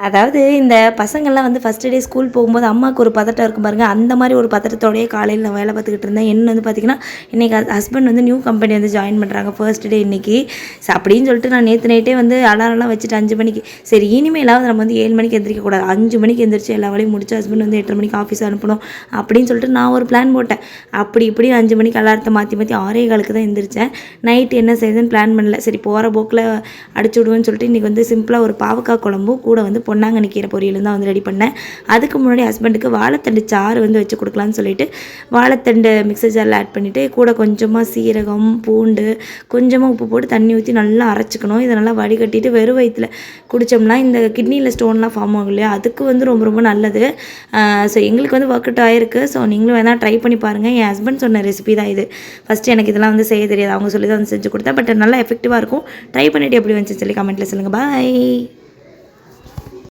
அதாவது இந்த பசங்கள்லாம் வந்து ஃபஸ்ட்டு டே ஸ்கூல் போகும்போது அம்மாவுக்கு ஒரு பதட்டம் இருக்கும் பாருங்கள், அந்த மாதிரி ஒரு பதட்டத்தோடையே காலையில் நான் வேலை பார்த்துக்கிட்டு இருந்தேன். என்ன வந்து பார்த்திங்கன்னா, இன்றைக்கி ஹஸ்பண்ட் வந்து நியூ கம்பெனி வந்து ஜாயின் பண்ணுறாங்க ஃபர்ஸ்ட் டே இன்றைக்கி. அப்படின்னு சொல்லிட்டு நான் நேற்று நைட்டே வந்து அலாரம்லாம் வச்சுட்டு 5 மணிக்கு சரி இனிமேலாவது நம்ம வந்து 7 மணிக்கு எந்திரிக்கக்கூடாது, 5 மணிக்கு எந்திரிச்சு எல்லா வேலையும் முடிச்சு ஹஸ்பண்ட் வந்து 8:30 மணிக்கு ஆஃபீஸ் அனுப்பணும் அப்படின்னு சொல்லிட்டு நான் ஒரு பிளான் போட்டேன். அப்படி இப்படி 5 மணிக்கு அலாரத்தை மாற்றி 6:15 தான் எந்திரிச்சேன். நைட்டு என்ன செய்யுதுன்னு பிளான் பண்ணல. சரி போகிற போக்கில் அடிச்சு விடுவேன்னு சொல்லிட்டு இன்றைக்கி வந்து சிம்பிளாக ஒரு பாவக்காய் குழம்பும் கூட வந்து பொன்னாங்கண்ணி கீரை பொரியலும் தான் வந்து ரெடி பண்ணேன். அதுக்கு முன்னாடி ஹஸ்பண்டுக்கு வாழைத்தண்டு சாறு வந்து வச்சு கொடுக்கலான்னு சொல்லிட்டு வாழைத்தண்டு மிக்சர் ஜாரில் ஆட் பண்ணிவிட்டு கூட கொஞ்சமாக சீரகம், பூண்டு, கொஞ்சமாக உப்பு போட்டு தண்ணி ஊற்றி நல்லா அரைச்சிக்கணும். இதை நல்லா வடிகட்டிட்டு வெறும் வயிற்றில் குடித்தோம்னா இந்த கிட்னியில் ஸ்டோன்லாம் ஃபார்ம் ஆகும் இல்லையா, அதுக்கு வந்து ரொம்ப ரொம்ப நல்லது. ஸோ எங்களுக்கு வந்து ஒர்க் அவுட் ஆகிருக்கு. ஸோ நீங்களும் வேணால் ட்ரை பண்ணி பாருங்கள். என் ஹஸ்பண்ட் சொன்ன ரெசிபி தான் இது. ஃபஸ்ட்டு எனக்கு இதெல்லாம் வந்து செய்ய தெரியாது, அவங்க சொல்லி தான் வந்து செஞ்சு கொடுத்தேன். பட் நல்லா எஃபெக்டிவாக இருக்கும். ட்ரை பண்ணிவிட்டு எப்படி வந்துச்சு சொல்லி கமெண்ட்டில் சொல்லுங்கள். பாய்.